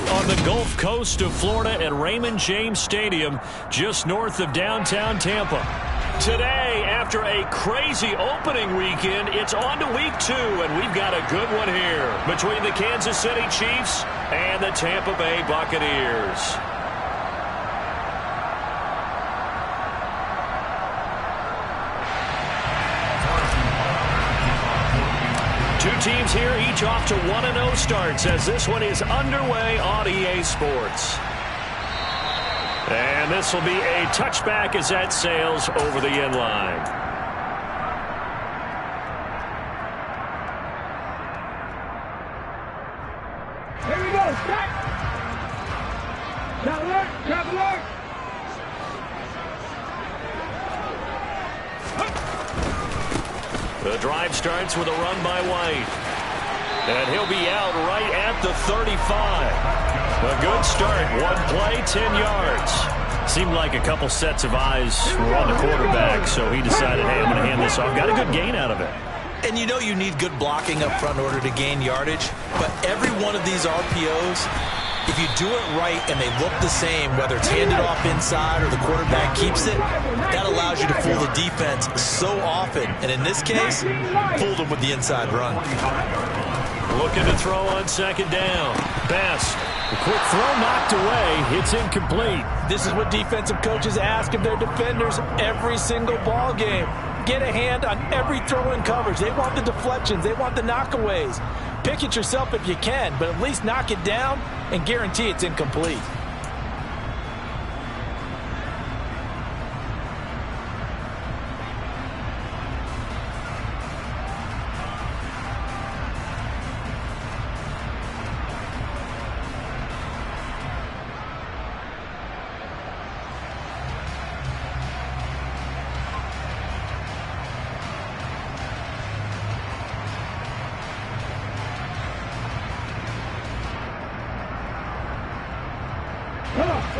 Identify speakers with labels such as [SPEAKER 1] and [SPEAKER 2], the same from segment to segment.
[SPEAKER 1] On the Gulf Coast of Florida at Raymond James Stadium, just north of downtown Tampa. Today, after a crazy opening weekend, it's on to week 2, and we've got a good one here between the Kansas City Chiefs and the Tampa Bay Buccaneers. Two teams here, each off to 1-0 starts as this one is underway on EA Sports. And this will be a touchback as that sails over the end line.
[SPEAKER 2] Here we go, start. Traveler, traveler.
[SPEAKER 1] The drive starts with a run by White. And he'll be out right at the 35. A good start. One play, 10 yards. Seemed like a couple sets of eyes were on the quarterback, so he decided, hey, I'm going to hand this off. Got a good gain out of it.
[SPEAKER 3] And you know you need good blocking up front in order to gain yardage. But every one of these RPOs, if you do it right and they look the same, whether it's handed off inside or the quarterback keeps it, that allows you to fool the defense so often. And in this case, fooled them with the inside run.
[SPEAKER 1] Looking to throw on second down. Best. The quick throw knocked away. It's incomplete.
[SPEAKER 4] This is what defensive coaches ask of their defenders every single ball game. Get a hand on every throw in coverage. They want the deflections. They want the knockaways. Pick it yourself if you can, but at least knock it down and guarantee it's incomplete.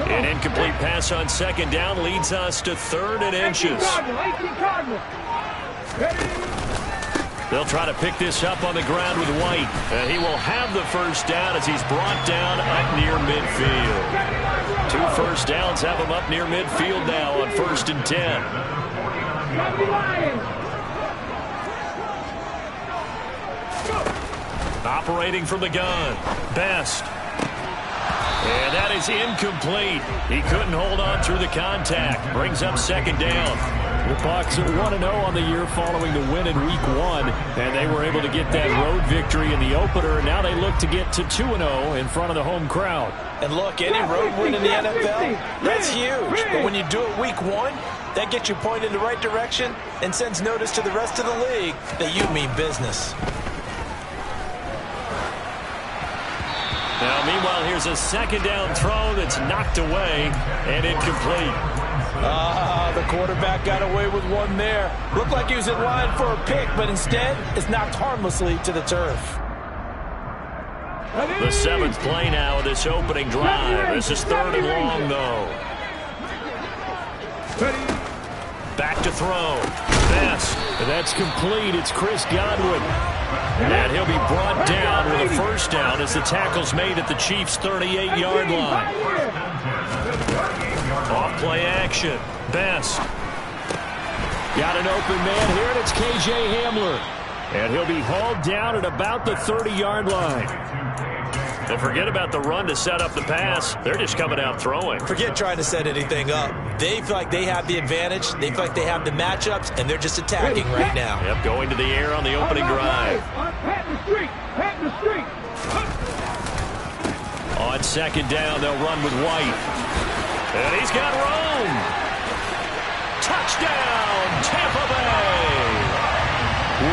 [SPEAKER 1] An incomplete pass on second down leads us to 3rd and inches. They'll try to pick this up on the ground with White. And he will have the first down as he's brought down up near midfield. 2 first downs have him up near midfield now on 1st and 10. Operating from the gun. Best. And that is incomplete. He couldn't hold on through the contact. Brings up second down. The Bucs at 1-0 on the year following the win in Week 1. And they were able to get that road victory in the opener. Now they look to get to 2-0 in front of the home crowd.
[SPEAKER 4] And look, any road win in the NFL, that's huge. But when you do it Week 1, that gets you pointed in the right direction and sends notice to the rest of the league that you mean business.
[SPEAKER 1] Now, meanwhile, here's a second down throw that's knocked away and incomplete.
[SPEAKER 4] The quarterback got away with one there. Looked like he was in line for a pick, but instead it's knocked harmlessly to the turf.
[SPEAKER 1] The 7th play now of this opening drive. This is 3rd and long, though. Back to throw. Best. That's complete. It's Chris Godwin. And he'll be brought down with a first down as the tackle's made at the Chiefs' 38-yard line. Off-play action. Best. Got an open man here, and it's K.J. Hamler. And he'll be hauled down at about the 30-yard line. And forget about the run to set up the pass. They're just coming out throwing.
[SPEAKER 3] Forget trying to set anything up. They feel like they have the advantage. They feel like they have the matchups, and they're just attacking right now.
[SPEAKER 1] Yep, going to the air on the opening drive. On second down, they'll run with White. And he's got room. Touchdown, Tampa Bay.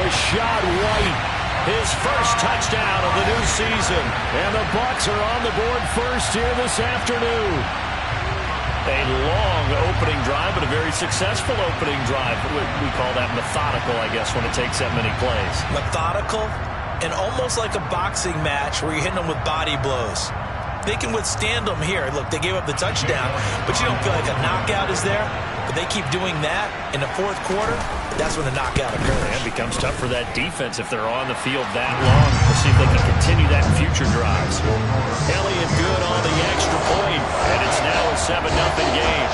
[SPEAKER 1] Rashad White. His first touchdown of the new season. And the Bucs are on the board first here this afternoon. A long opening drive, but a very successful opening drive. We call that methodical, I guess, when it takes that many plays.
[SPEAKER 3] Methodical and almost like a boxing match where you're hitting them with body blows. They can withstand them here. Look, they gave up the touchdown, but you don't feel like a knockout is there. But they keep doing that in the fourth quarter. That's when the knockout occurs.
[SPEAKER 1] It becomes tough for that defense if they're on the field that long. We'll see if they can continue that in future drives. Elliott good on the extra point, and it's now a 7-0 game.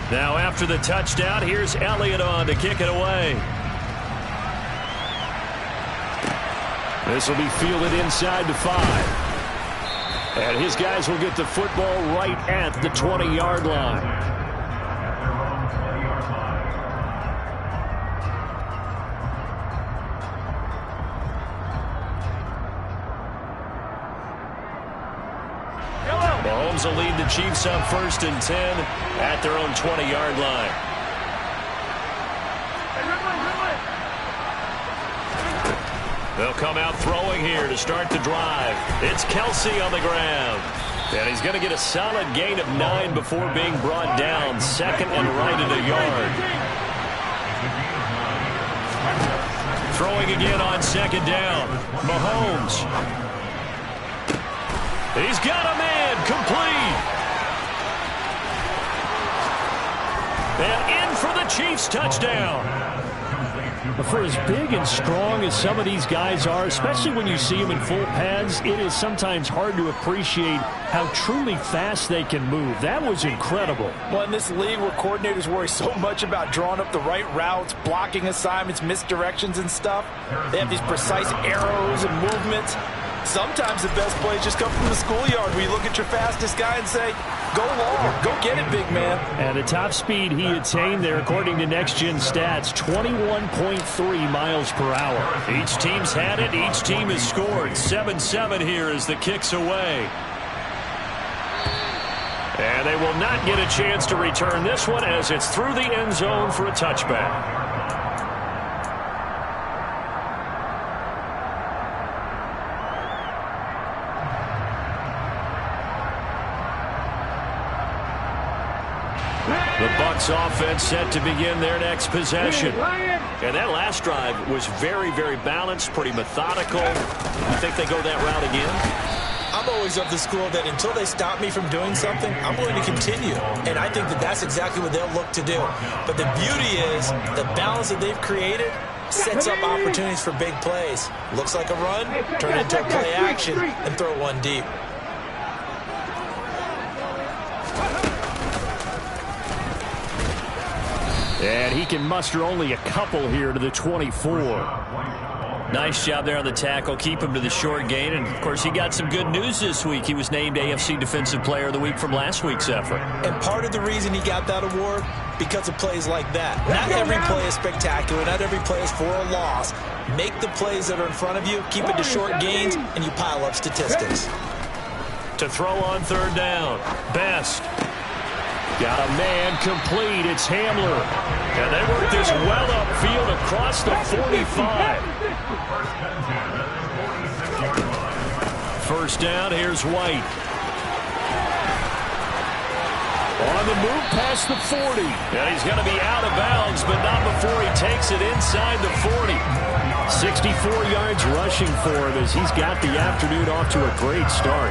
[SPEAKER 1] Now after the touchdown, here's Elliott on to kick it away. This will be fielded inside the 5. And his guys will get the football right at the 20-yard line. Mahomes will lead the Chiefs on 1st and 10 at their own 20-yard line. They'll come out throwing here to start the drive. It's Kelsey on the ground. And he's going to get a solid gain of 9 before being brought down. 2nd and right at a yard. Throwing again on 2nd down. Mahomes. He's got a man complete. And in for the Chiefs touchdown. For as big and strong as some of these guys are, especially when you see them in full pads, it is sometimes hard to appreciate how truly fast they can move. That was incredible.
[SPEAKER 4] Well, in this league where coordinators worry so much about drawing up the right routes, blocking assignments, misdirections and stuff, they have these precise arrows and movements. Sometimes the best plays just come from the schoolyard where you look at your fastest guy and say, go long, go get it, big man.
[SPEAKER 1] And the top speed he attained there, according to Next Gen Stats, 21.3 miles per hour. Each team's had it. Each team has scored. 7-7 here as the kick's away. And they will not get a chance to return this one as it's through the end zone for a touchback. The Bucs offense set to begin their next possession. And that last drive was very, very balanced, pretty methodical. You think they go that route again?
[SPEAKER 3] I'm always of the school that until they stop me from doing something, I'm going to continue. And I think that that's exactly what they'll look to do. But the beauty is the balance that they've created sets up opportunities for big plays. Looks like a run, turn it into a play action, and throw one deep.
[SPEAKER 1] And he can muster only a couple here to the 24. Nice job there on the tackle. Keep him to the short gain. And, of course, he got some good news this week. He was named AFC Defensive Player of the Week from last week's effort.
[SPEAKER 3] And part of the reason he got that award, because of plays like that. Not every play is spectacular. Not every play is for a loss. Make the plays that are in front of you, keep it to short gains, and you pile up statistics.
[SPEAKER 1] To throw on 3rd down. Best. Got a man complete. It's Hamler. And they work this well upfield across the 45. 1st down, here's White. On the move past the 40. And he's going to be out of bounds, but not before he takes it inside the 40. 64 yards rushing for him as he's got the afternoon off to a great start.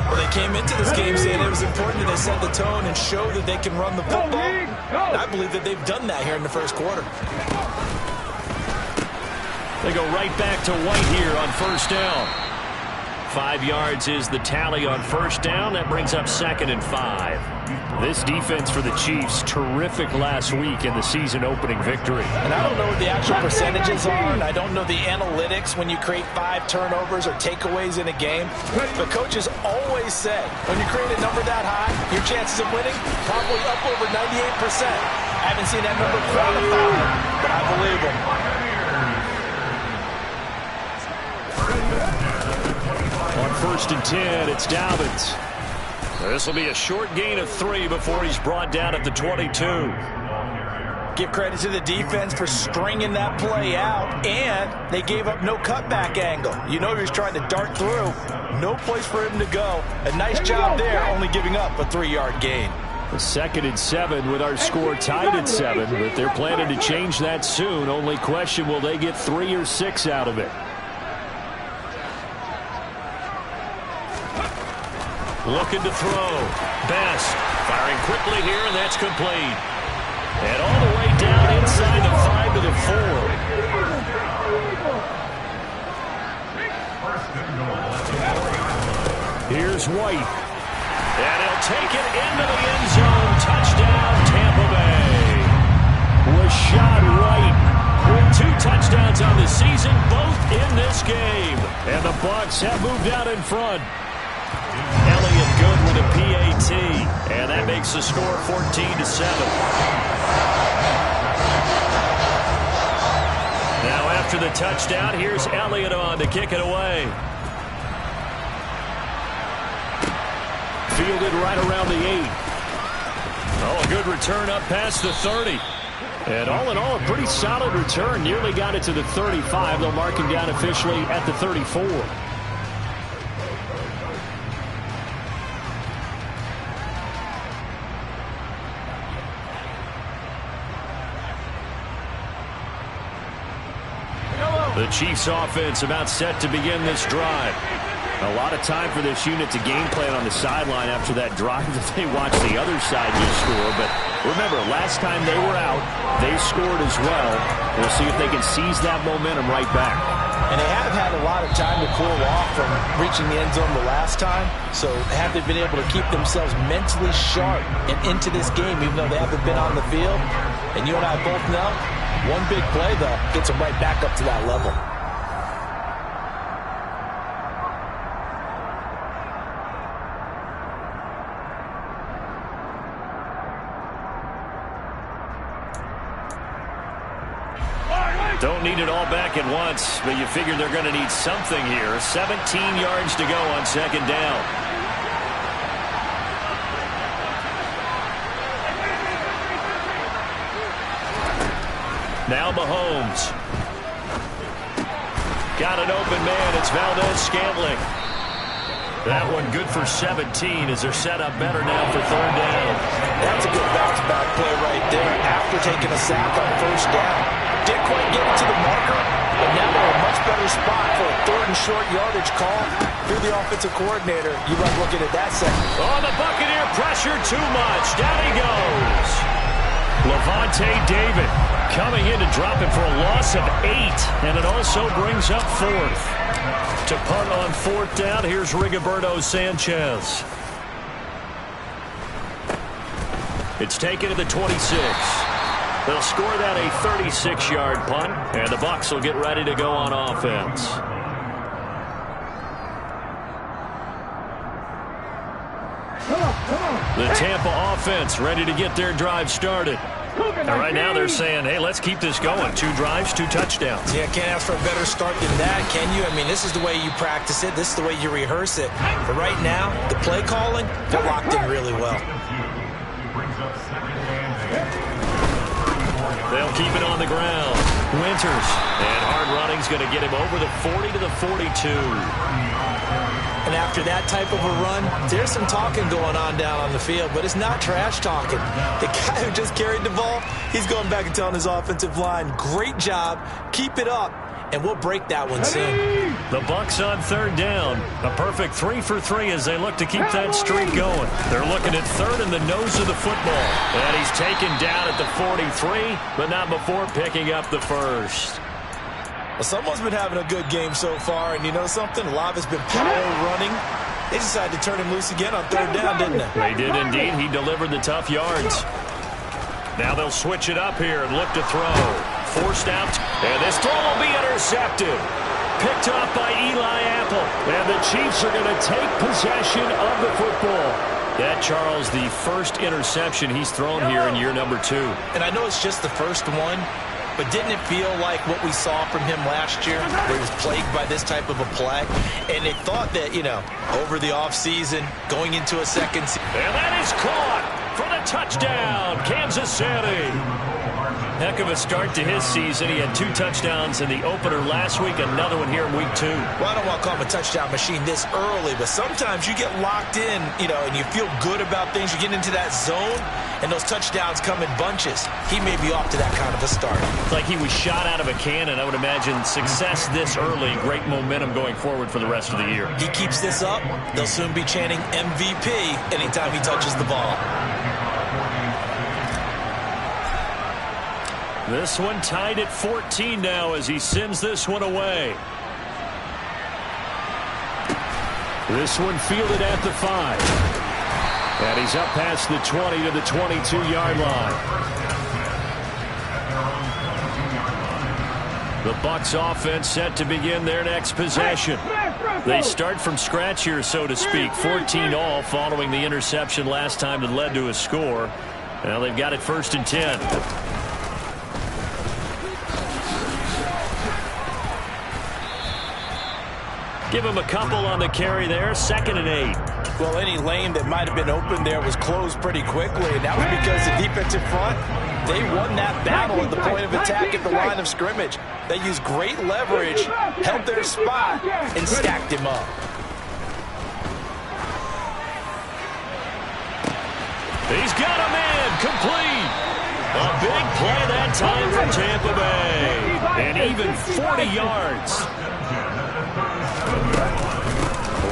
[SPEAKER 3] Well, they came into this game saying it was important that they set the tone and show that they can run the football. And I believe that they've done that here in the 1st quarter.
[SPEAKER 1] They go right back to White here on 1st down. 5 yards is the tally on 1st down. That brings up 2nd and 5. This defense for the Chiefs, terrific last week in the season-opening victory.
[SPEAKER 4] And I don't know what the actual percentages are, and I don't know the analytics when you create 5 turnovers or takeaways in a game. But coaches always say, when you create a number that high, your chances of winning probably up over 98%. I haven't seen that number quantified, but I believe them.
[SPEAKER 1] 1st and 10. It's Dobbins. This will be a short gain of 3 before he's brought down at the 22.
[SPEAKER 4] Give credit to the defense for stringing that play out, and they gave up no cutback angle. You know he was trying to dart through. No place for him to go. A nice job there, only giving up a 3-yard gain.
[SPEAKER 1] The 2nd and 7 with our score tied at 7, but they're planning to change that soon. Only question, will they get 3 or 6 out of it? Looking to throw. Best. Firing quickly here, and that's complete. And all the way down inside the 5 to the 4. Here's White. And he'll take it into the end zone. Touchdown, Tampa Bay. Rashad White with 2 touchdowns on the season, both in this game. And the Bucs have moved out in front. Elliott good with a PAT, and that makes the score 14-7. Now after the touchdown, here's Elliott on to kick it away. Fielded right around the 8. Oh, a good return up past the 30. And all in all, a pretty solid return. Nearly got it to the 35. They'll mark him down officially at the 34. The Chiefs offense about set to begin this drive. A lot of time for this unit to game plan on the sideline after that drive that they watched the other side just score. But remember, last time they were out, they scored as well. We'll see if they can seize that momentum right back.
[SPEAKER 4] And they have had a lot of time to cool off from reaching the end zone the last time. So have they been able to keep themselves mentally sharp and into this game, even though they haven't been on the field? And you and I both know, one big play, though, gets them right back up to that level.
[SPEAKER 1] Don't need it all back at once, but you figure they're going to need something here. 17 yards to go on 2nd down. Now Mahomes. Got an open man. It's Valdez-Scantling. That one good for 17 as they're set up better now for 3rd down.
[SPEAKER 4] That's a good bounce-back play right there after taking a sack on 1st down. Didn't quite get it to the marker, but now they're in a much better spot for a 3rd and short yardage call. You're the offensive coordinator. You like looking at that second.
[SPEAKER 1] Oh, the Buccaneer pressure too much. Down he goes. Levante David coming in to drop it for a loss of 8, and it also brings up 4th. To punt on 4th down, here's Rigoberto Sanchez. It's taken to the 26. They'll score that a 36-yard punt, and the Bucs will get ready to go on offense. The Tampa offense ready to get their drive started. And right now they're saying, hey, let's keep this going. 2 drives, 2 touchdowns.
[SPEAKER 4] Yeah, can't ask for a better start than that, can you? I mean, this is the way you practice it. This is the way you rehearse it. But right now, the play calling, they're locked in really well.
[SPEAKER 1] They'll keep it on the ground. Winters. And hard running's going to get him over the 40 to the 42.
[SPEAKER 4] And after that type of a run, there's some talking going on down on the field, but it's not trash talking. The guy who just carried the ball, he's going back and telling his offensive line, great job, keep it up, and we'll break that one soon.
[SPEAKER 1] The Bucs on 3rd down. A perfect 3 for 3 as they look to keep that streak going. They're looking at 3rd in the nose of the football. And he's taken down at the 43, but not before picking up the 1st.
[SPEAKER 4] Well, someone's been having a good game so far, and you know something? A lot has been power running. They decided to turn him loose again on 3rd down, didn't they?
[SPEAKER 1] They did indeed. He delivered the tough yards. Now they'll switch it up here and look to throw. Forced out, and this throw will be intercepted. Picked off by Eli Apple. And the Chiefs are going to take possession of the football. That, Charles, the first interception he's thrown here in year number 2.
[SPEAKER 4] And I know it's just the first one,
[SPEAKER 3] but didn't it feel like what we saw from him last year, where he was plagued by this type of a play? And they thought that, over the offseason, going into a second season.
[SPEAKER 1] And that is caught for the touchdown, Kansas City. Heck of a start to his season. He had 2 touchdowns in the opener last week, another one here in week 2.
[SPEAKER 3] Well, I don't want to call him a touchdown machine this early, but sometimes you get locked in, and you feel good about things. You get into that zone, and those touchdowns come in bunches. He may be off to that kind of a start.
[SPEAKER 1] It's like he was shot out of a cannon. I would imagine success this early, great momentum going forward for the rest of the year.
[SPEAKER 3] He keeps this up, they'll soon be chanting MVP anytime he touches the ball.
[SPEAKER 1] This one tied at 14 now as he sends this one away. This one fielded at the 5. And he's up past the 20 to the 22-yard line. The Bucs offense set to begin their next possession. They start from scratch here, so to speak. 14-all following the interception last time that led to a score. Now they've got it 1st and 10. Give him a couple on the carry there. 2nd and 8.
[SPEAKER 4] Well, any lane that might have been open there was closed pretty quickly, and that was because the defensive front, they won that battle at the point of attack at the line of scrimmage. They used great leverage, held their spot, and stacked him up.
[SPEAKER 1] He's got him in. Complete. A big play that time for Tampa Bay. And even 40 yards.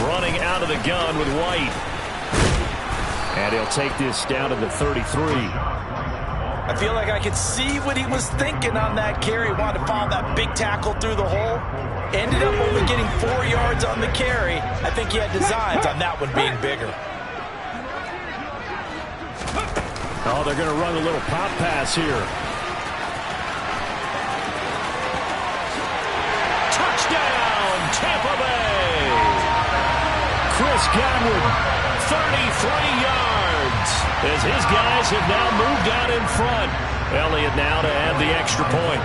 [SPEAKER 1] Running out of the gun with White. And he'll take this down to the 33.
[SPEAKER 4] I feel like I could see what he was thinking on that carry. He wanted to follow that big tackle through the hole. Ended up only getting 4 yards on the carry. I think he had designs on that one being bigger.
[SPEAKER 1] Oh, they're going to run a little pop pass here. Touchdown, Tampa Bay. Chris Godwin, 33 yards. As his guys have now moved out in front. Elliott now to add the extra point.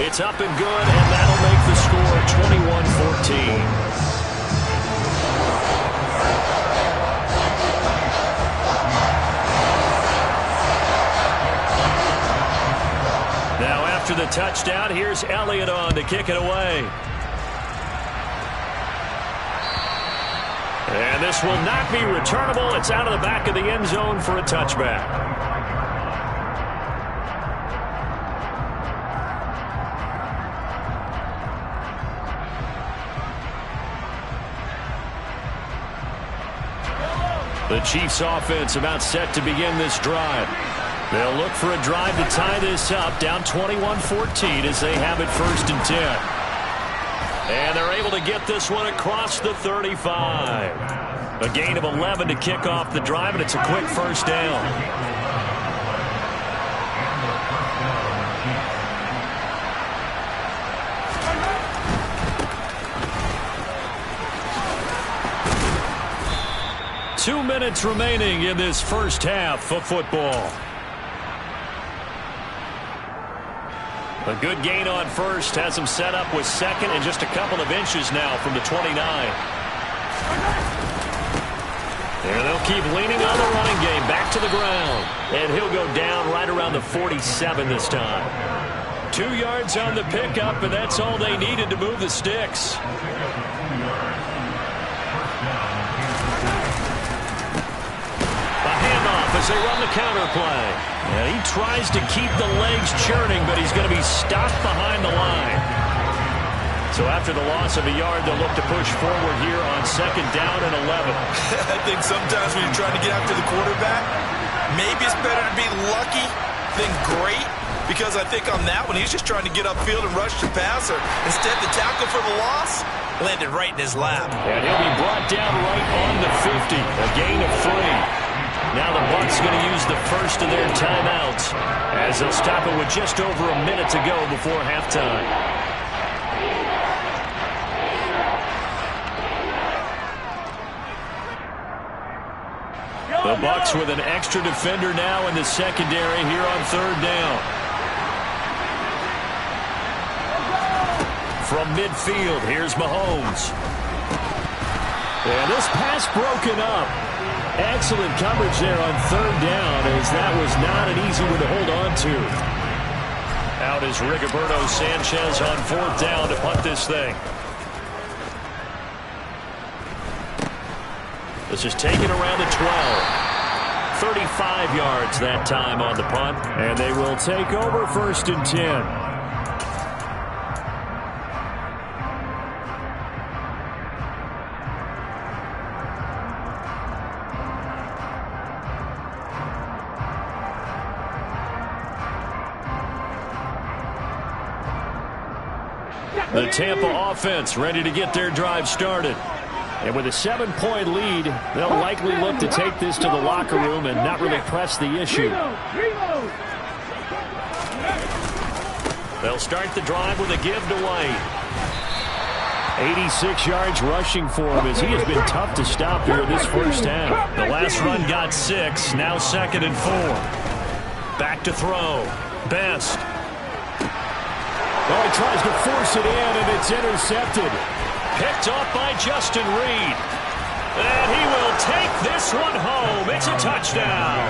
[SPEAKER 1] It's up and good, and that'll make the score 21-14. Now after the touchdown, here's Elliott on to kick it away. And this will not be returnable. It's out of the back of the end zone for a touchback. The Chiefs offense about set to begin this drive. They'll look for a drive to tie this up, down 21-14 as they have it 1st and 10. And they're able to get this one across the 35. A gain of 11 to kick off the drive, and it's a quick 1st down. Two minutes remaining in this first half of football. A good gain on 1st, has him set up with 2nd and just a couple of inches now from the 29. And they'll keep leaning on the running game, back to the ground. And he'll go down right around the 47 this time. 2 yards on the pickup, and that's all they needed to move the sticks. As they run the counter play. And he tries to keep the legs churning, but he's going to be stopped behind the line. So after the loss of a yard, they'll look to push forward here on 2nd down and 11.
[SPEAKER 3] I think sometimes when you're trying to get after the quarterback, maybe it's better to be lucky than great, because I think on that one, he's just trying to get upfield and rush the passer. Instead, the tackle for the loss landed right in his lap.
[SPEAKER 1] And he'll be brought down right on the 50, a gain of 3. Now the Bucs going to use the 1st of their timeouts as they'll stop it with just over a minute to go before halftime. The Bucs with an extra defender now in the secondary here on third down. From midfield, here's Mahomes. And this pass broken up. Excellent coverage there on third down, as that was not an easy one to hold on to. Out is Rigoberto Sanchez on fourth down to punt this thing. This is taken around the 12. 35 yards that time on the punt. And they will take over first and 10. The Tampa offense ready to get their drive started. And with a 7-point lead, they'll likely look to take this to the locker room and not really press the issue. They'll start the drive with a give to White. 86 yards rushing for him, as he has been tough to stop here in this first half. The last run got 6, now 2nd and 4. Back to throw. Best. Oh, he tries to force it in, and it's intercepted. Picked off by Justin Reed. And he will take this one home. It's a touchdown.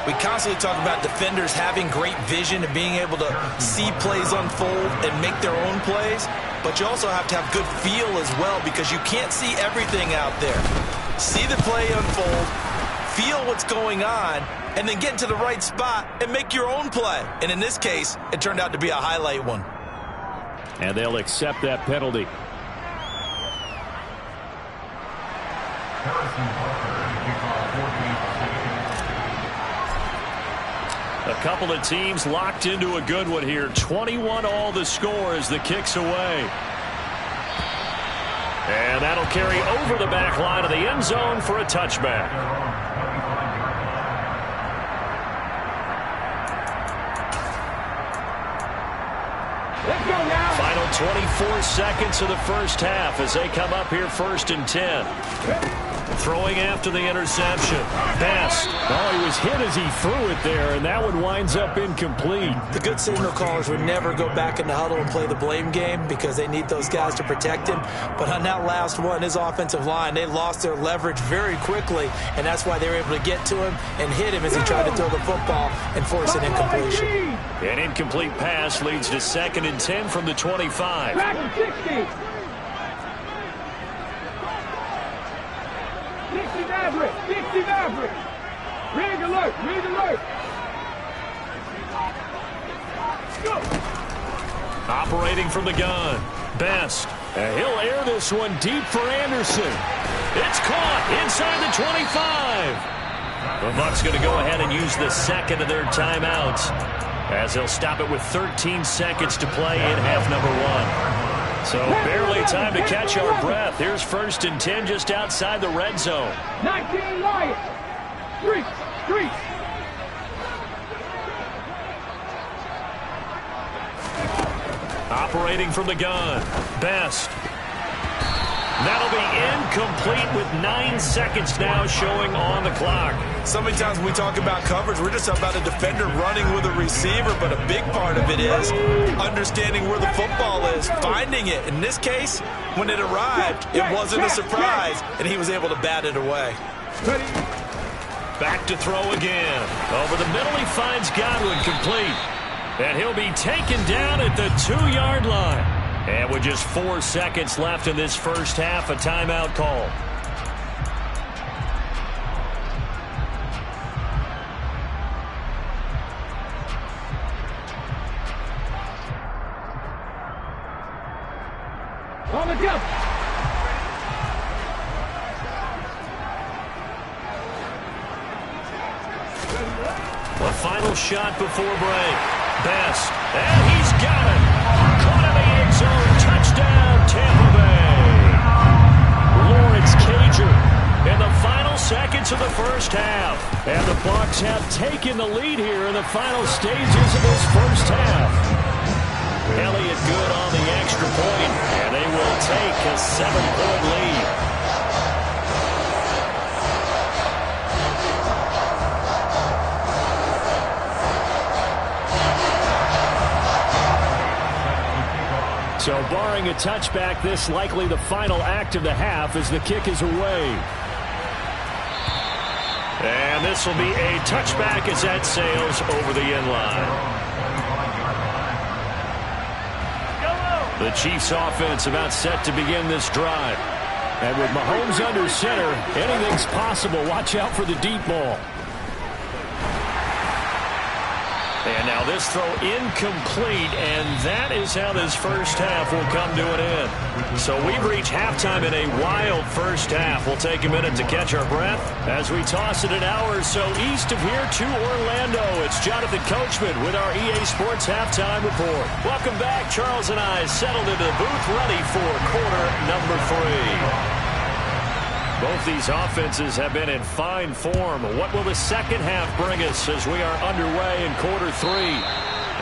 [SPEAKER 3] We constantly talk about defenders having great vision and being able to see plays unfold and make their own plays. But you also have to have good feel as well, because you can't see everything out there. See the play unfold, feel what's going on, and then get into the right spot and make your own play. And in this case, it turned out to be a highlight one.
[SPEAKER 1] And they'll accept that penalty. A couple of teams locked into a good one here. 21 all the score as the kick's away. And that'll carry over the back line of the end zone for a touchback. Final 24 seconds of the first half as they come up here first and 10. Throwing after the interception. Best. Oh, he was hit as he threw it there, and that one winds up incomplete.
[SPEAKER 4] The good signal callers would never go back in the huddle and play the blame game, because they need those guys to protect him. But on that last one, his offensive line, they lost their leverage very quickly, and that's why they were able to get to him and hit him as he tried to throw the football and force an incompletion.
[SPEAKER 1] An incomplete pass leads to 2nd and 10 from the 25.
[SPEAKER 2] Back to 60. 60 Maverick. 60 Maverick. Rig alert. Rig alert. Go.
[SPEAKER 1] Operating from the gun. Best. And he'll air this one deep for Anderson. It's caught inside the 25. The Bucs going to go ahead and use the second of their timeouts, as they'll stop it with 13 seconds to play in half number 1. So barely time to catch our breath. Here's first and 10 just outside the red zone.
[SPEAKER 2] 19 Lions. Street.
[SPEAKER 1] Operating from the gun. Best. That'll be incomplete with 9 seconds now showing on the clock.
[SPEAKER 3] So many times when we talk about coverage, we're just about a defender running with a receiver, but a big part of it is understanding where the football is, finding it. In this case, when it arrived, it wasn't a surprise, and he was able to bat it away.
[SPEAKER 1] Back to throw again. Over the middle, he finds Godwin, complete. And he'll be taken down at the 2-yard line. And with just 4 seconds left in this first half, a timeout call.
[SPEAKER 2] On the jump.
[SPEAKER 1] A final shot before break. Best. And he's got it. Caught in the end zone. Touchdown, Tampa Bay. Lawrence Cager in the final seconds of the first half. And the Bucs have taken the lead here in the final stages of this first half. Elliott good on the extra point, and they will take a 7-point lead. So barring a touchback, this likely the final act of the half as the kick is away. And this will be a touchback as that sails over the end line. The Chiefs offense about set to begin this drive. And with Mahomes under center, anything's possible. Watch out for the deep ball. And now this throw incomplete, and that is how this first half will come to an end. So we've reached halftime in a wild first half. We'll take a minute to catch our breath as we toss it an hour or so east of here to Orlando. It's Jonathan Coachman with our EA Sports Halftime Report. Welcome back. Charles and I settled into the booth ready for quarter number 3. Both these offenses have been in fine form. What will the second half bring us as we are underway in quarter 3?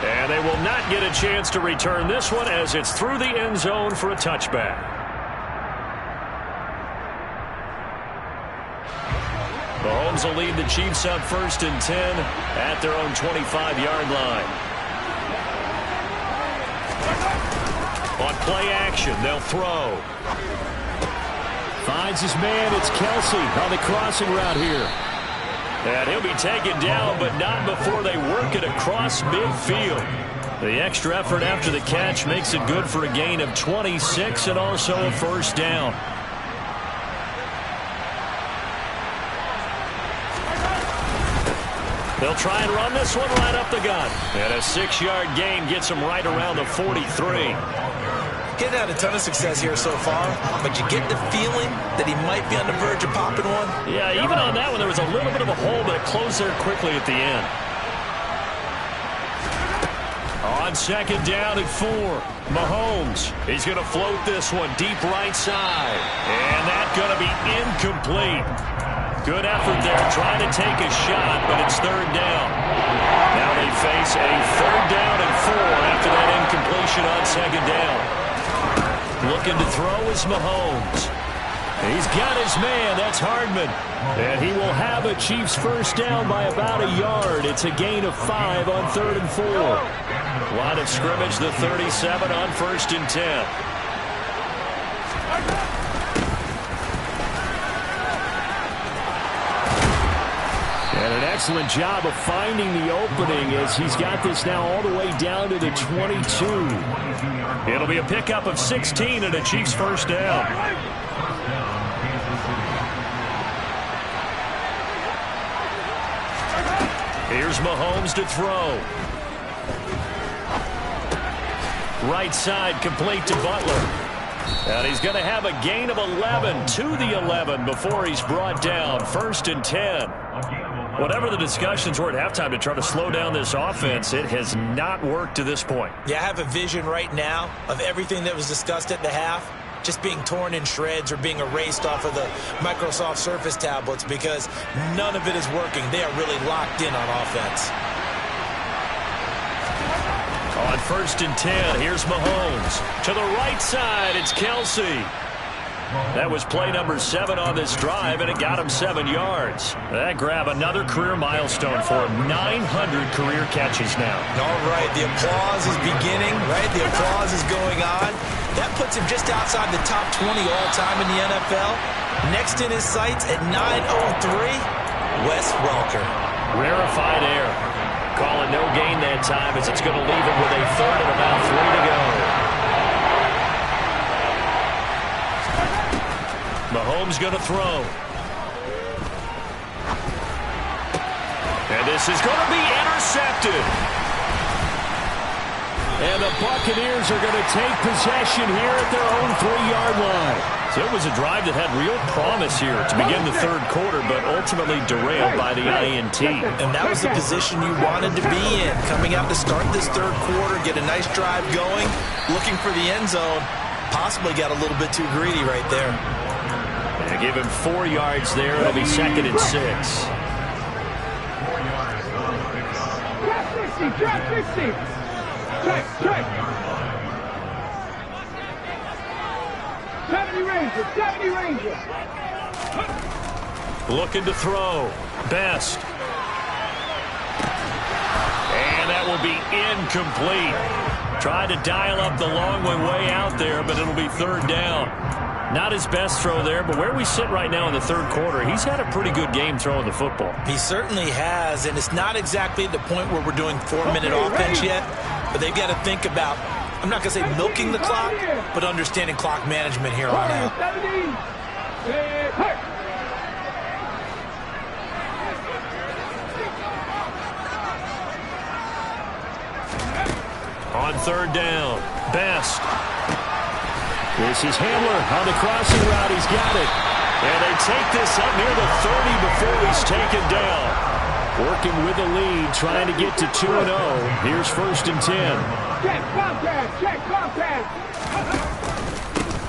[SPEAKER 1] And they will not get a chance to return this one as it's through the end zone for a touchback. Mahomes will lead the Chiefs up 1st and 10 at their own 25-yard line. On play action, they'll throw. Finds his man. It's Kelsey on the crossing route here. And he'll be taken down, but not before they work it across midfield. The extra effort after the catch makes it good for a gain of 26 and also a first down. They'll try and run this one right up the gut. And a 6-yard gain gets him right around the 43.
[SPEAKER 3] Getting had a ton of success here so far, but you get the feeling that he might be on the verge of popping one.
[SPEAKER 1] Yeah, even on that one, there was a little bit of a hole, but it closed there quickly at the end. On 2nd down at 4, Mahomes. He's going to float this one deep right side. And that's going to be incomplete. Good effort there, trying to take a shot, but it's 3rd down. Now they face a 3rd down and 4 after that incompletion on 2nd down. Looking to throw is Mahomes. He's got his man. That's Hardman. And he will have a Chiefs first down by about a yard. It's a gain of 5 on 3rd and 4. Line of scrimmage, the 37 on 1st and 10. And an excellent job of finding the opening as he's got this now all the way down to the 22. It'll be a pickup of 16 and a Chiefs first down. Here's Mahomes to throw. Right side complete to Butler. And he's going to have a gain of 11 to the 11 before he's brought down. 1st and 10. Whatever the discussions were at halftime to try to slow down this offense, it has not worked to this point.
[SPEAKER 3] Yeah, I have a vision right now of everything that was discussed at the half just being torn in shreds or being erased off of the Microsoft Surface tablets because none of it is working. They are really locked in on offense.
[SPEAKER 1] On 1st and 10, here's Mahomes. To the right side, it's Kelsey. That was play number 7 on this drive, and it got him 7 yards. That grab another career milestone for him. 900 career catches now.
[SPEAKER 3] All right, the applause is beginning, right? The applause is going on. That puts him just outside the top 20 all-time in the NFL. Next in his sights at 903, Wes Welker.
[SPEAKER 1] Rarefied air. Calling no gain that time as it's going to leave him with a 3rd and about 3 to go. Mahomes going to throw. And this is going to be intercepted. And the Buccaneers are going to take possession here at their own 3-yard line. So it was a drive that had real promise here to begin the 3rd quarter, but ultimately derailed by the INT.
[SPEAKER 3] And that was the position you wanted to be in. Coming out to start this 3rd quarter, get a nice drive going, looking for the end zone. Possibly got a little bit too greedy right there.
[SPEAKER 1] And give him 4 yards there. It'll be 2nd and 6.
[SPEAKER 2] Drop 50. Check. 70 Ranger.
[SPEAKER 1] Looking to throw. Best. And that will be incomplete. Tried to dial up the long way out there, but it'll be third down. Not his best throw there, but where we sit right now in the third quarter, he's had a pretty good game throwing the football.
[SPEAKER 3] He certainly has, and it's not exactly at the point where we're doing 4-minute offense yet, but they've got to think about, I'm not going to say milking the clock, but understanding clock management here on out.
[SPEAKER 1] On third down, Best. This is Hamler on the crossing route. He's got it. And they take this up near the 30 before he's taken down. Working with the lead, trying to get to 2-0. Here's 1st and 10.
[SPEAKER 2] Check contact, check contact.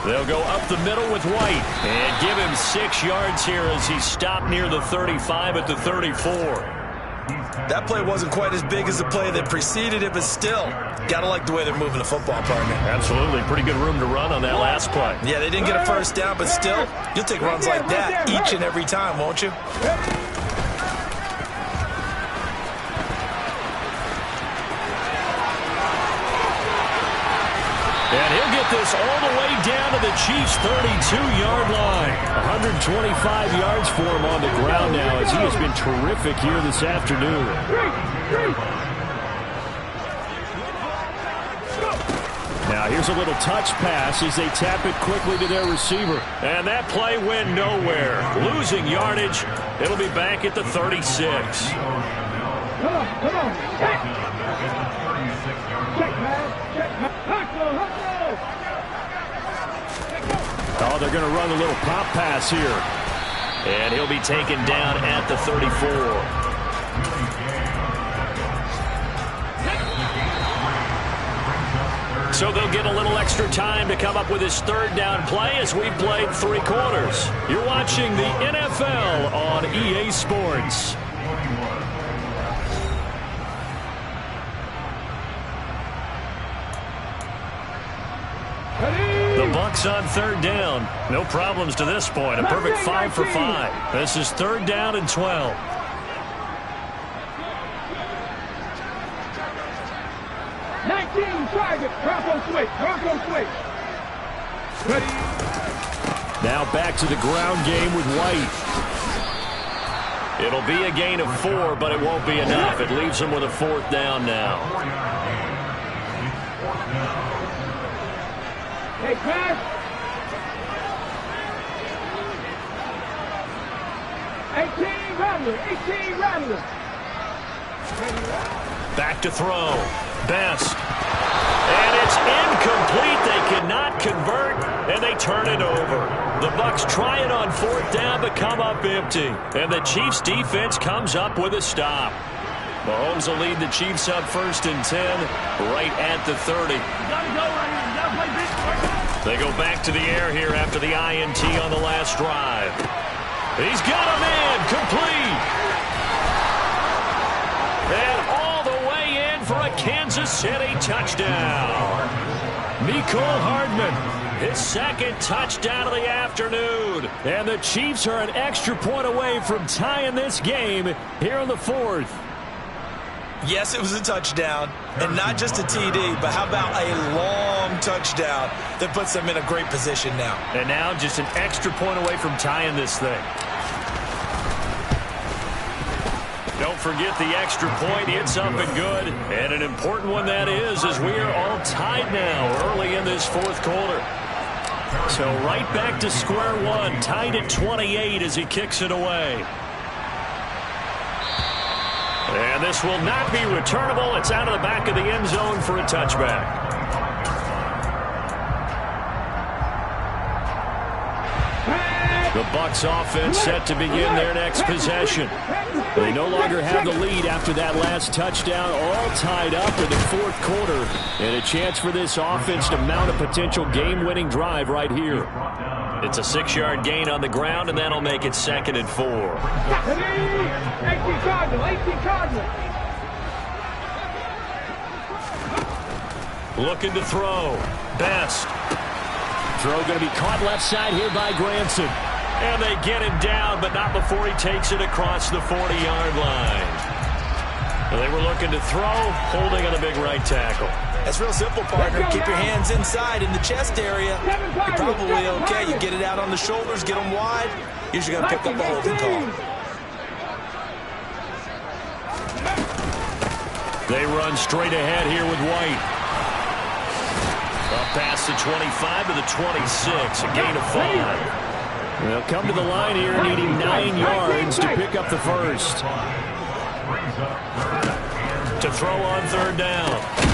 [SPEAKER 1] They'll go up the middle with White and give him 6 yards here as he stopped near the 35 at the 34.
[SPEAKER 3] That play wasn't quite as big as the play that preceded it, but still, gotta like the way they're moving the football, partner.
[SPEAKER 1] Absolutely. Pretty good room to run on that last play.
[SPEAKER 3] Yeah, they didn't get a first down, but still, you'll take runs like that each and every time, won't you?
[SPEAKER 1] And he'll get this all the way down to the Chiefs' 32-yard line. 125 yards for him on the ground now as he has been terrific here this afternoon. Now here's a little touch pass as they tap it quickly to their receiver. And that play went nowhere. Losing yardage. It'll be back at the 36.
[SPEAKER 2] Come on, come on. Check, man. Check, man.
[SPEAKER 1] Oh, they're going to run a little pop pass here. And he'll be taken down at the 34. So they'll get a little extra time to come up with his third down play as we've played 3 quarters. You're watching the NFL on EA Sports. The Bucs on third down. No problems to this point. A perfect 5 for 5. This is third down and 12.
[SPEAKER 2] Target. Bronco switch. Bronco switch. Ready.
[SPEAKER 1] Now back to the ground game with White. It'll be a gain of 4, but it won't be enough. It leaves them with a 4th down now.
[SPEAKER 2] Hey, pass. 18 Rattler. 18 Rattler.
[SPEAKER 1] Back to throw. Best. And it's incomplete. They cannot convert, and they turn it over. The Bucs try it on 4th down, but come up empty. And the Chiefs' defense comes up with a stop. Mahomes will lead the Chiefs up 1st and 10, right at the 30. They go back to the air here after the INT on the last drive. He's got a man, complete. And all the way in for a Kansas City touchdown. Mecole Hardman, his 2nd touchdown of the afternoon. And the Chiefs are an extra point away from tying this game here in the 4th.
[SPEAKER 3] Yes, it was a touchdown, and not just a TD, but how about a long touchdown that puts them in a great position now.
[SPEAKER 1] And now just an extra point away from tying this thing. Don't forget the extra point. It's up and good. And an important one that is, as we are all tied now early in this 4th quarter. So right back to square one, tied at 28 as he kicks it away. And this will not be returnable. It's out of the back of the end zone for a touchback. The Bucs offense set to begin their next possession. They no longer have the lead after that last touchdown, all tied up in the 4th quarter. And a chance for this offense to mount a potential game-winning drive right here. It's a 6-yard gain on the ground, and that'll make it 2nd and 4.
[SPEAKER 2] 18 Cardinal, 18 Cardinal.
[SPEAKER 1] Looking to throw. Best. Throw going to be caught left side here by Granson. And they get him down, but not before he takes it across the 40-yard line. They were looking to throw, holding on the big right tackle.
[SPEAKER 3] That's real simple, partner. Keep your hands inside in the chest area. You're probably okay. You get it out on the shoulders, get them wide. Usually going to pick up a holding call.
[SPEAKER 1] They run straight ahead here with White. Up past the 25 to the 26, a gain of 5. They'll come to the line here needing 9 yards to pick up the first. To throw on third down.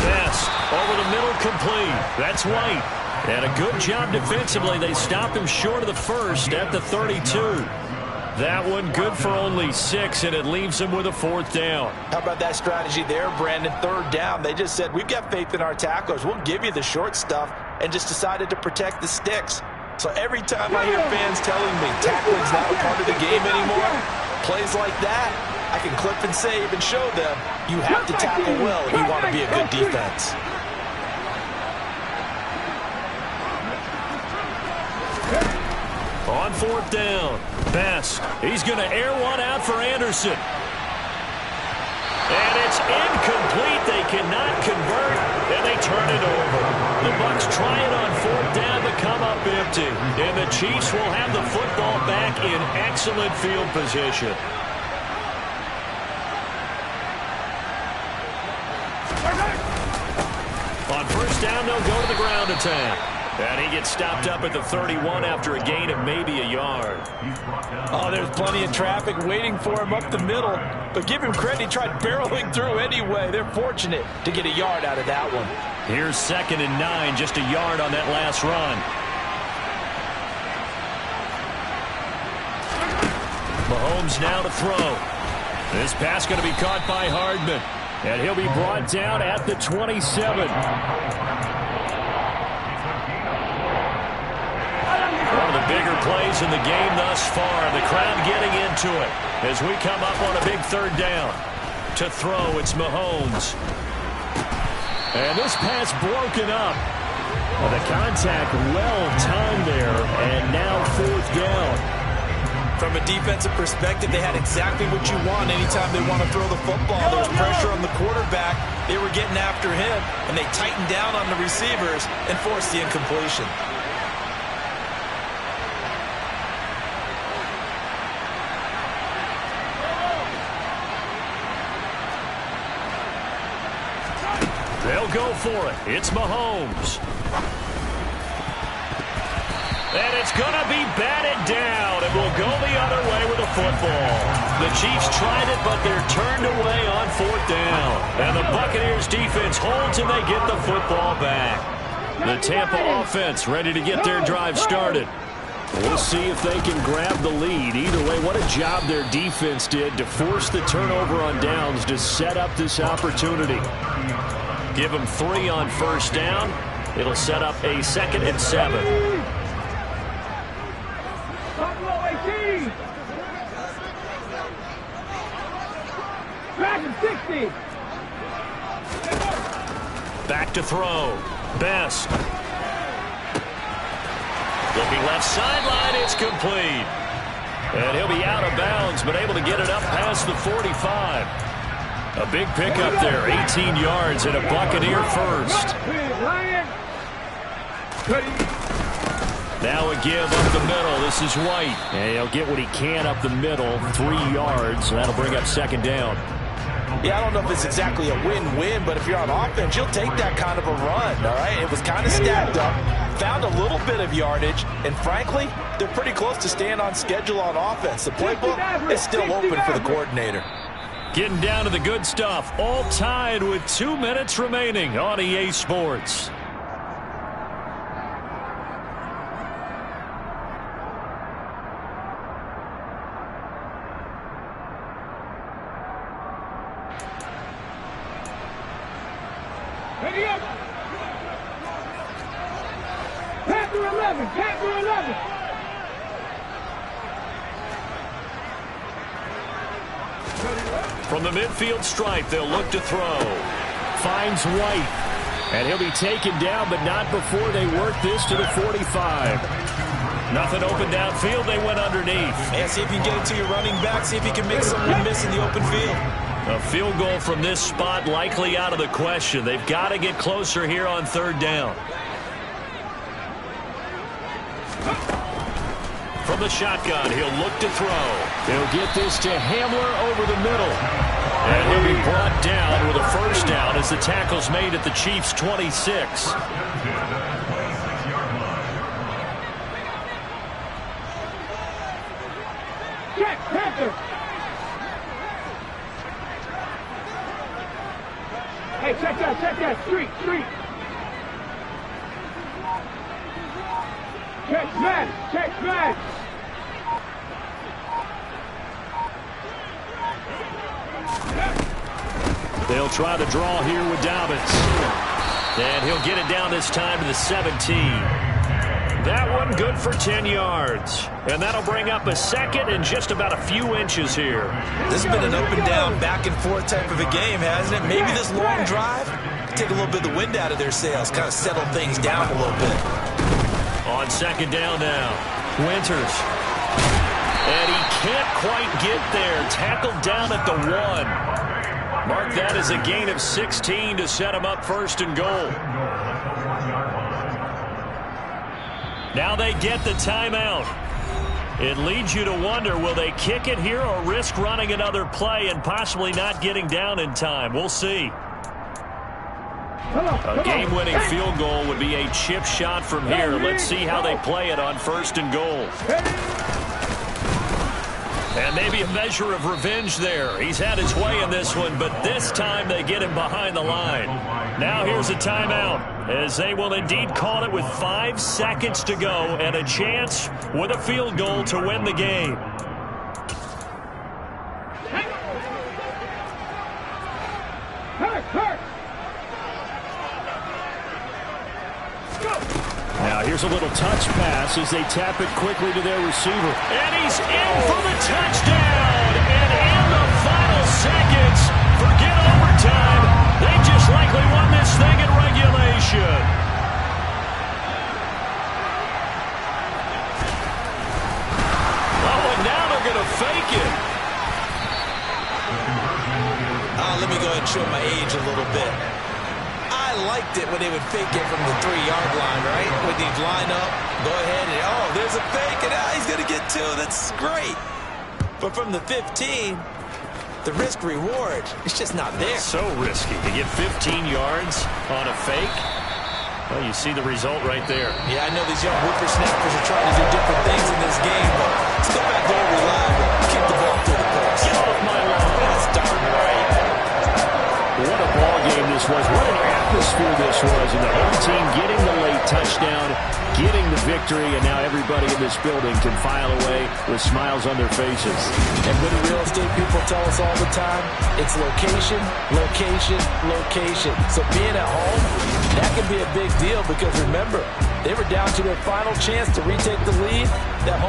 [SPEAKER 1] Best over the middle, complete. That's White. And a good job defensively. They stopped him short of the first at the 32. That one good for only 6, and it leaves him with a 4th down.
[SPEAKER 4] How about that strategy there, Brandon? Third down. They just said, we've got faith in our tacklers. We'll give you the short stuff, and just decided to protect the sticks. So every time I hear fans telling me tackling's not a part of the game anymore, plays like that, I can clip and save and show them you have to tackle well if you want to be a good defense.
[SPEAKER 1] On 4th down, Best. He's going to air one out for Anderson. And it's incomplete. They cannot convert, and they turn it over. The Bucs try it on 4th down to come up empty. And the Chiefs will have the football back in excellent field position. On 1st down, they'll go to the ground attack. And he gets stopped up at the 31 after a gain of maybe a yard.
[SPEAKER 4] Oh, there's plenty of traffic waiting for him up the middle. But give him credit, he tried barreling through anyway. They're fortunate to get a yard out of that one.
[SPEAKER 1] Here's 2nd and 9, just a yard on that last run. Mahomes now to throw. This pass going to be caught by Hardman. And he'll be brought down at the 27. One of the bigger plays in the game thus far. The crowd getting into it as we come up on a big 3rd down. To throw, it's Mahomes. And this pass broken up. Well, the contact well timed there, and now 4th down.
[SPEAKER 3] From a defensive perspective, they had exactly what you want anytime they want to throw the football. There was pressure on the quarterback. They were getting after him, and they tightened down on the receivers and forced the incompletion.
[SPEAKER 1] They'll go for it. It's Mahomes. And it's going to be batted down. It will go the other way with a football. The Chiefs tried it, but they're turned away on 4th down. And the Buccaneers defense holds, and they get the football back. The Tampa offense ready to get their drive started. We'll see if they can grab the lead. Either way, what a job their defense did to force the turnover on downs to set up this opportunity. Give them 3 on 1st down. It'll set up a 2nd and 7. Back to throw. Best. Looking left sideline, it's complete. And he'll be out of bounds, but able to get it up past the 45. A big pickup there, 18 yards and a Buccaneer first. Now a give up the middle. This is White. And he'll get what he can up the middle, 3 yards. That'll bring up 2nd down.
[SPEAKER 4] Yeah, I don't know if it's exactly a win-win, but if you're on offense, you'll take that kind of a run, all right? It was kind of stacked up, found a little bit of yardage, and frankly, they're pretty close to staying on schedule on offense. The playbook is still open for the coordinator.
[SPEAKER 1] Getting down to the good stuff, all tied with 2 minutes remaining on EA Sports.
[SPEAKER 2] Ready up. Panther 11. Panther 11.
[SPEAKER 1] From the midfield stripe, they'll look to throw. Finds White. And he'll be taken down, but not before they work this to the 45. Nothing open downfield. They went underneath.
[SPEAKER 3] Yeah, see if you can get it to your running back. See if you can make someone miss in the open field.
[SPEAKER 1] A field goal from this spot likely out of the question. They've got to get closer here on third down. From the shotgun, he'll look to throw. He'll get this to Hamler over the middle. And he'll be brought down with a first down as the tackle's made at the Chiefs' 26.
[SPEAKER 2] Check, Panther. Hey, check that. Street. Check man.
[SPEAKER 1] They'll try the draw here with Dobbins. And he'll get it down this time to the 17. That one good for 10 yards. And that'll bring up a second and just about a few inches here.
[SPEAKER 3] This has been an up and down, back and forth type of a game, hasn't it? Maybe this long drive take a little bit of the wind out of their sails, kind of settle things down a little bit.
[SPEAKER 1] On second down now, Winters. And he can't quite get there. Tackled down at the 1. Mark that as a gain of 16 to set him up first and goal. Now they get the timeout. It leads you to wonder, will they kick it here or risk running another play and possibly not getting down in time? We'll see. A game-winning field goal would be a chip shot from here. Let's see how they play it on first and goal. And maybe a measure of revenge there. He's had his way in this one, but this time they get him behind the line. Now here's a timeout, as they will indeed call it with 5 seconds to go and a chance with a field goal to win the game. Now here's a little touch pass as they tap it quickly to their receiver. And he's in for the touchdown. And in the final seconds, forget overtime. They just likely won this thing in regulation. Oh, and now they're going to fake it.
[SPEAKER 3] Let me go ahead and show my age a little bit. I liked it when they would fake it from the 3-yard line, right? When they'd line up, go ahead and, oh, there's a fake, and he's going to get 2. That's great. But from the 15, the risk-reward, it's just not there.
[SPEAKER 1] So risky to get 15 yards on a fake. Well, you see the result right there.
[SPEAKER 3] Yeah, I know these young whippersnappers are trying to do different things in this game, but let's go back to where we live and kick the ball through the post.
[SPEAKER 1] Get off my lawn.
[SPEAKER 3] That's darn right.
[SPEAKER 1] What a ball game this was. What an atmosphere this was. And the home team getting the late touchdown, getting the victory, and now everybody in this building can file away with smiles on their faces.
[SPEAKER 4] And what do real estate people tell us all the time? It's location, location, location. So being at home, that can be a big deal because remember, they were down to their final chance to retake the lead. That